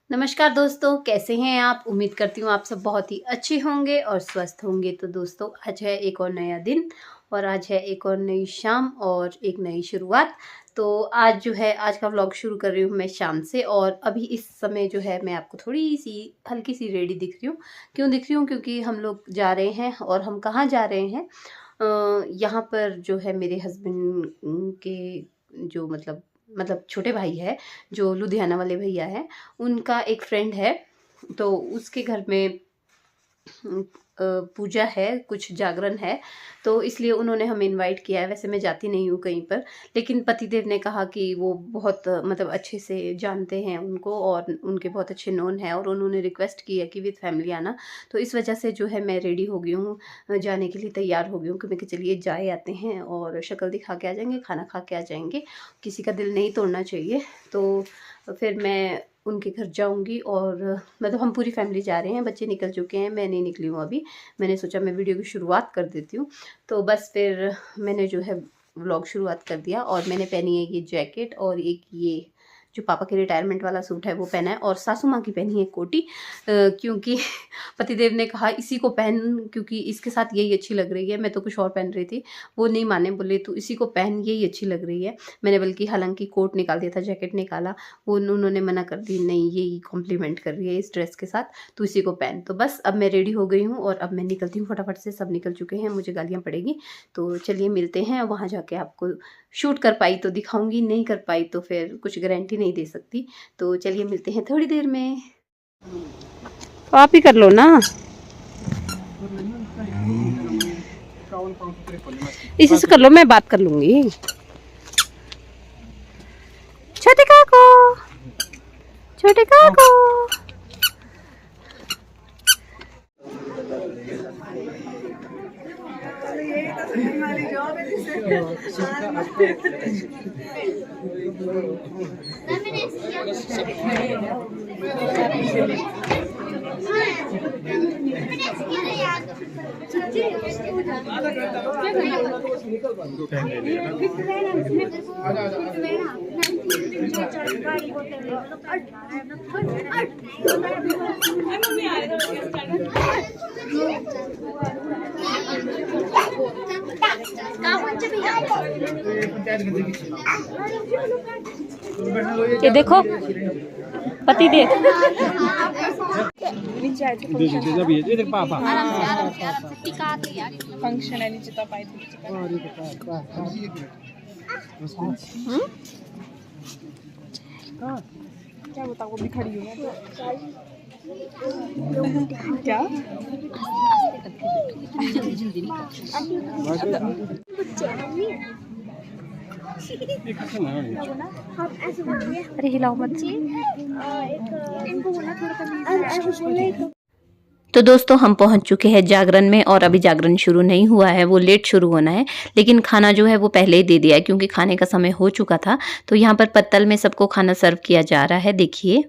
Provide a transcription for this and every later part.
नमस्कार दोस्तों, कैसे हैं आप? उम्मीद करती हूँ आप सब बहुत ही अच्छे होंगे और स्वस्थ होंगे। तो दोस्तों, आज है एक और नया दिन और आज है एक और नई शाम और एक नई शुरुआत। तो आज जो है, आज का व्लॉग शुरू कर रही हूँ मैं शाम से और अभी इस समय जो है मैं आपको थोड़ी-सी हल्की-सी रेडी दिख रही हूँ। क्यों दिख रही हूँ? क्योंकि हम लोग जा रहे हैं और हम कहाँ जा रहे हैं? यहाँ पर जो है मेरे हस्बैंड के जो मतलब छोटे भाई है, जो लुधियाना वाले भैया हैं, उनका एक फ्रेंड है, तो उसके घर में पूजा है, कुछ जागरण है, तो इसलिए उन्होंने हमें इनवाइट किया है। वैसे मैं जाती नहीं हूँ कहीं पर, लेकिन पतिदेव ने कहा कि वो बहुत मतलब अच्छे से जानते हैं उनको और उनके बहुत अच्छे नोन हैं और उन्होंने रिक्वेस्ट की है कि विद फैमिली आना। तो इस वजह से जो है मैं रेडी हो गई हूँ, जाने के लिए तैयार हो गई हूँ कि मैं कि चलिए जाए आते हैं और शक्ल दिखा के आ जाएँगे, खाना खा के आ जाएँगे। किसी का दिल नहीं तोड़ना चाहिए। तो फिर मैं उनके घर जाऊँगी और मतलब हम पूरी फैमिली जा रहे हैं। बच्चे निकल चुके हैं, मैं नहीं निकली हूँ अभी। मैंने सोचा मैं वीडियो की शुरुआत कर देती हूँ। तो बस फिर मैंने जो है व्लॉग शुरुआत कर दिया और मैंने पहनी है ये जैकेट और एक ये जो पापा के रिटायरमेंट वाला सूट है वो पहना है और सासू माँ की पहनी है कोटी, क्योंकि पतिदेव ने कहा इसी को पहन, क्योंकि इसके साथ यही अच्छी लग रही है। मैं तो कुछ और पहन रही थी, वो नहीं माने, बोले तू इसी को पहन, यही अच्छी लग रही है। मैंने बल्कि हालांकि कोट निकाल दिया था, जैकेट निकाला, वो उन्होंने मना कर दी, नहीं यही कॉम्प्लीमेंट कर रही है इस ड्रेस के साथ, तो इसी को पहन। तो बस अब मैं रेडी हो गई हूँ और अब मैं निकलती हूँ फटाफट से। सब निकल चुके हैं, मुझे गालियाँ पड़ेगी, तो चलिए मिलते हैं। वहाँ जाके आपको शूट कर पाई तो दिखाऊंगी, नहीं कर पाई तो फिर कुछ गारंटी नहीं दे सकती। तो चलिए मिलते हैं थोड़ी देर में। तो आप ही कर लो ना, इसी से कर लो, मैं बात कर लूंगी। छोटे काको, छोटे काको। ये देखो पति देव फंक्शन है नीचे तो पाई क्या बताओ, वो भी खड़ी हुई है क्या अरे हिलाओ मत। तो दोस्तों, हम पहुंच चुके हैं जागरण में और अभी जागरण शुरू नहीं हुआ है, वो लेट शुरू होना है, लेकिन खाना जो है वो पहले ही दे दिया है क्योंकि खाने का समय हो चुका था। तो यहाँ पर पत्तल में सबको खाना सर्व किया जा रहा है, देखिए।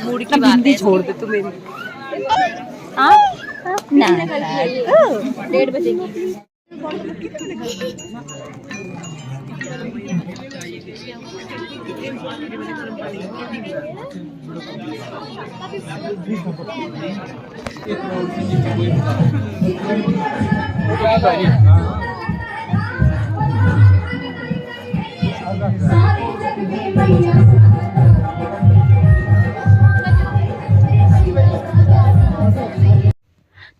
मूड की बात है, छोड़ दे तू मेरी। ना 1:30 बजे की।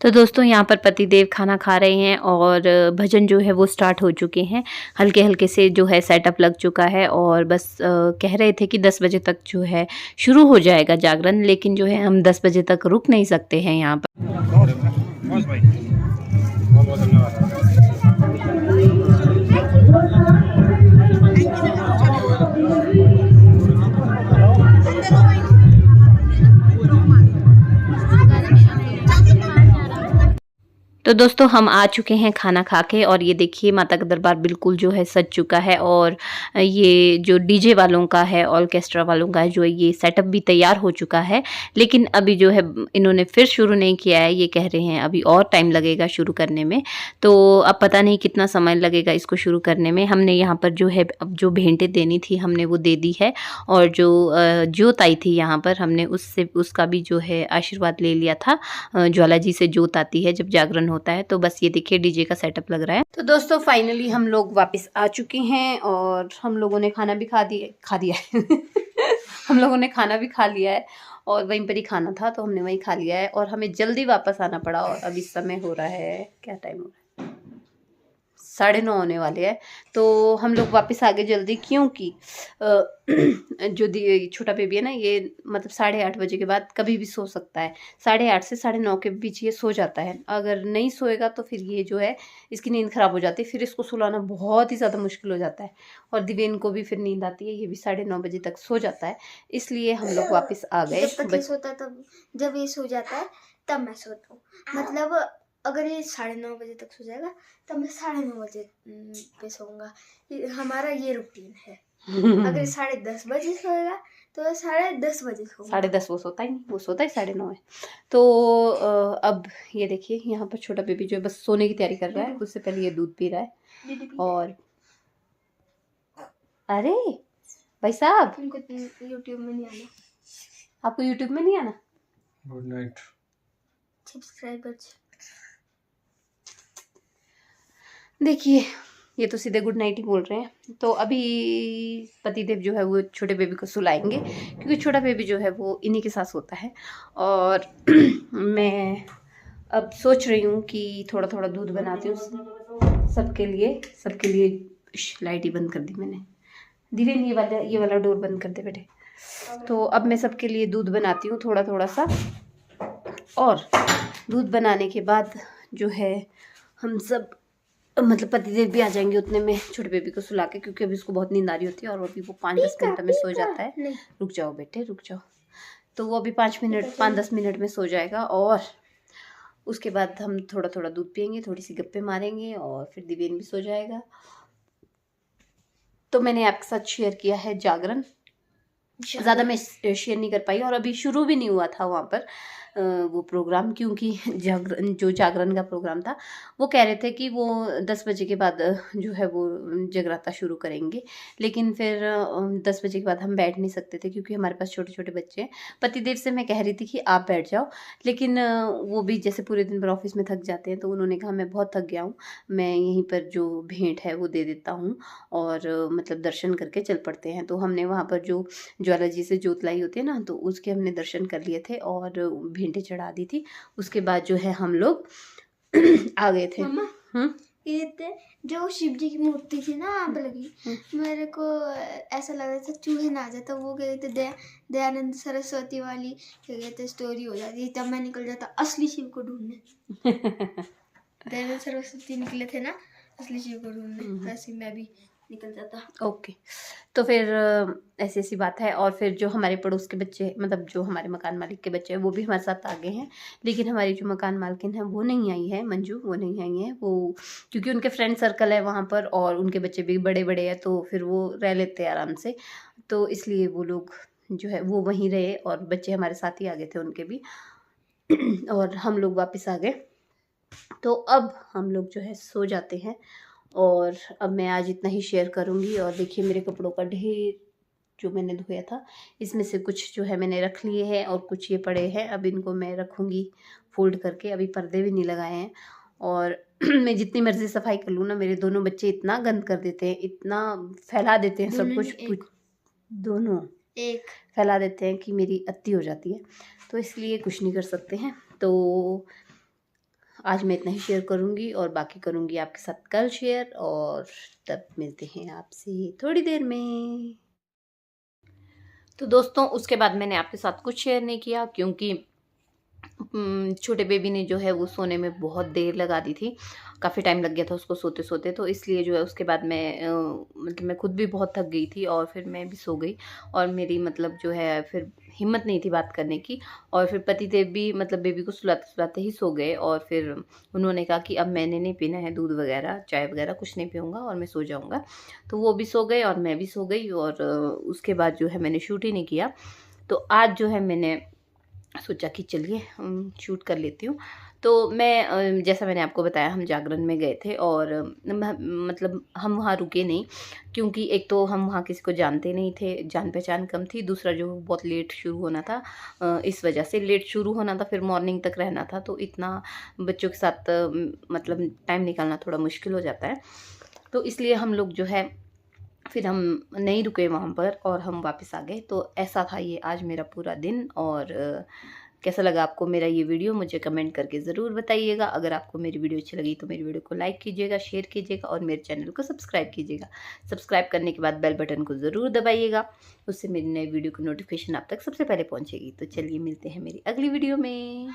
तो दोस्तों, यहाँ पर पतिदेव खाना खा रहे हैं और भजन जो है वो स्टार्ट हो चुके हैं। हल्के हल्के से जो है सेटअप लग चुका है और बस कह रहे थे कि 10 बजे तक जो है शुरू हो जाएगा जागरण, लेकिन जो है हम 10 बजे तक रुक नहीं सकते हैं यहाँ पर। तो दोस्तों हम आ चुके हैं खाना खा के, और ये देखिए माता का दरबार बिल्कुल जो है सज चुका है, और ये जो डीजे वालों का है, ऑर्केस्ट्रा वालों का है, जो ये सेटअप भी तैयार हो चुका है। लेकिन अभी जो है इन्होंने फिर शुरू नहीं किया है, ये कह रहे हैं अभी और टाइम लगेगा शुरू करने में। तो अब पता नहीं कितना समय लगेगा इसको शुरू करने में। हमने यहाँ पर जो है अब जो भेंटें देनी थी हमने वो दे दी है, और जो जोत आई थी यहाँ पर हमने उसका भी जो है आशीर्वाद ले लिया था। ज्वाला जी से जोत आती है जब जागरण होता है। तो बस ये देखिए डीजे का सेटअप लग रहा है। तो दोस्तों फाइनली हम लोग वापस आ चुके हैं और हम लोगों ने खाना भी खा दिया है हम लोगों ने खाना भी खा लिया है और वहीं पर ही खाना था तो हमने वहीं खा लिया है और हमें जल्दी वापस आना पड़ा। और अभी समय हो रहा है, क्या टाइम हो रहा है, 9:30 होने वाले हैं। तो हम लोग वापस आ गए जल्दी, क्योंकि जो छोटा बेबी है ना, ये मतलब 8:30 बजे के बाद कभी भी सो सकता है। 8:30 से 9:30 के बीच ये सो जाता है। अगर नहीं सोएगा तो फिर ये जो है इसकी नींद ख़राब हो जाती है, फिर इसको सुलाना बहुत ही ज़्यादा मुश्किल हो जाता है। और दिव्यन को भी फिर नींद आती है, ये भी 9:30 बजे तक सो जाता है। इसलिए हम लोग वापस आ गए। जब ये सो जाता है तब मैं सोता हूँ। मतलब अगर ये 9:30 बजे तक सो जाएगा तब मैं 9:30 बजे पे सोऊंगा। हमारा ये रूटीन है। अगर 10:30 बजे सोएगा तो 10:30 बजे सोऊंगा। 10:30 वो सोता ही नहीं, वो सोता ही 9:30 है। तो अब ये देखिए यहाँ पर छोटा बेबी जो है बस सोने की तैयारी कर रहा है। उससे पहले ये दूध पी रहा है। और अरे भाई साहब, तुमको यूट्यूब में नहीं आना। आपको यूट्यूब में नहीं आना? Good night subscribers. देखिए ये तो सीधे गुड नाइट ही बोल रहे हैं। तो अभी पतिदेव जो है वो छोटे बेबी को सुलाएंगे, क्योंकि छोटा बेबी जो है वो इन्हीं के साथ सोता है। और मैं अब सोच रही हूँ कि थोड़ा थोड़ा दूध बनाती हूँ सबके लिए। लाइट ही बंद कर दी मैंने। धीरे ये वाला डोर बंद कर दे बेटे। तो अब मैं सबके लिए दूध बनाती हूँ थोड़ा थोड़ा सा। और दूध बनाने के बाद जो है हम सब मतलब पतिदेव भी आ जाएंगे उतने में छोटे बेबी को सुला के, क्योंकि अभी उसको बहुत नींद आ रही होती है और अभी वो 5-10 मिनट में सो जाता है। रुक जाओ बेटे रुक जाओ। तो वो अभी 5-10 मिनट में सो जाएगा और उसके बाद हम थोड़ा थोड़ा दूध पियेंगे, थोड़ी सी गप्पे मारेंगे और फिर दिव्यन भी सो जाएगा। तो मैंने आपके साथ शेयर किया है जागरण। ज़्यादा मैं शेयर नहीं कर पाई और अभी शुरू भी नहीं हुआ था वहाँ पर वो प्रोग्राम, क्योंकि जागरण का प्रोग्राम था वो कह रहे थे कि वो 10 बजे के बाद जो है वो जगराता शुरू करेंगे। लेकिन फिर 10 बजे के बाद हम बैठ नहीं सकते थे, क्योंकि हमारे पास छोटे छोटे बच्चे हैं। पतिदेव से मैं कह रही थी कि आप बैठ जाओ, लेकिन वो भी जैसे पूरे दिन भर ऑफिस में थक जाते हैं, तो उन्होंने कहा मैं बहुत थक गया हूँ, मैं यहीं पर जो भेंट है वो दे देता हूँ और मतलब दर्शन करके चल पड़ते हैं। तो हमने वहाँ पर जो ज्वाला जी से जोत लाई होती है ना, तो उसके हमने दर्शन कर लिए थे और भेंटें चढ़ा दी थी। उसके बाद जो है हम लोग आ गए थे। ये जो शिव जी की मूर्ति थी ना आप लगी, मेरे को ऐसा लग रहा था चूहे ना आ जाए। तो वो गए थे दयानंद सरस्वती वाली कहते स्टोरी हो जाती, तब मैं निकल जाता असली शिव को ढूंढने। दयानंद सरस्वती निकले थे ना असली शिव को ढूंढने, ऐसे मैं भी निकल जाता। ओके। तो फिर ऐसी ऐसी बात है। और फिर जो हमारे पड़ोस के बच्चे, मतलब जो हमारे मकान मालिक के बच्चे हैं, वो भी हमारे साथ आ गए हैं। लेकिन हमारी जो मकान मालकिन है वो नहीं आई है, मंजू वो नहीं आई है। वो क्योंकि उनके फ्रेंड सर्कल है वहाँ पर और उनके बच्चे भी बड़े बड़े हैं, तो फिर वो रह लेते हैं आराम से। तो इसलिए वो लोग जो है वो वहीं रहे और बच्चे हमारे साथ ही आ गए थे उनके भी। और हम लोग वापस आ गए। तो अब हम लोग जो है सो जाते हैं। और अब मैं आज इतना ही शेयर करूँगी। और देखिए मेरे कपड़ों का ढेर जो मैंने धोया था, इसमें से कुछ जो है मैंने रख लिए हैं और कुछ ये पड़े हैं। अब इनको मैं रखूँगी फोल्ड करके। अभी पर्दे भी नहीं लगाए हैं। और मैं जितनी मर्ज़ी सफाई कर लूँ ना, मेरे दोनों बच्चे इतना गंद कर देते हैं, इतना फैला देते हैं सब कुछ, दोनों एक फैला देते हैं कि मेरी अत्ती हो जाती है। तो इसलिए कुछ नहीं कर सकते हैं। तो आज मैं इतना ही शेयर करूँगी और बाकी करूँगी आपके साथ कल शेयर। और तब मिलते हैं आपसे थोड़ी देर में। तो दोस्तों उसके बाद मैंने आपके साथ कुछ शेयर नहीं किया, क्योंकि छोटे बेबी ने जो है वो सोने में बहुत देर लगा दी थी, काफ़ी टाइम लग गया था उसको सोते सोते। तो इसलिए जो है उसके बाद मैं मतलब मैं खुद भी बहुत थक गई थी और फिर मैं भी सो गई। और मेरी मतलब जो है फिर हिम्मत नहीं थी बात करने की। और फिर पतिदेव भी मतलब बेबी को सुलाते सुलाते ही सो गए और फिर उन्होंने कहा कि अब मैंने नहीं पीना है दूध वगैरह, चाय वगैरह कुछ नहीं पीऊँगा और मैं सो जाऊँगा। तो वो भी सो गए और मैं भी सो गई और उसके बाद जो है मैंने शूट ही नहीं किया। तो आज जो है मैंने सोचा कि चलिए शूट कर लेती हूँ। तो मैं जैसा मैंने आपको बताया हम जागरण में गए थे और मतलब हम वहाँ रुके नहीं, क्योंकि एक तो हम वहाँ किसी को जानते नहीं थे, जान पहचान कम थी, दूसरा जो बहुत लेट शुरू होना था, इस वजह से लेट शुरू होना था, फिर मॉर्निंग तक रहना था, तो इतना बच्चों के साथ मतलब टाइम निकालना थोड़ा मुश्किल हो जाता है। तो इसलिए हम लोग जो है फिर हम नहीं रुके वहाँ पर और हम वापस आ गए। तो ऐसा था ये आज मेरा पूरा दिन। और कैसा लगा आपको मेरा ये वीडियो मुझे कमेंट करके ज़रूर बताइएगा। अगर आपको मेरी वीडियो अच्छी लगी तो मेरी वीडियो को लाइक कीजिएगा, शेयर कीजिएगा और मेरे चैनल को सब्सक्राइब कीजिएगा। सब्सक्राइब करने के बाद बेल बटन को ज़रूर दबाइएगा, उससे मेरी नई वीडियो की नोटिफिकेशन आप तक सबसे पहले पहुँचेगी। तो चलिए मिलते हैं मेरी अगली वीडियो में।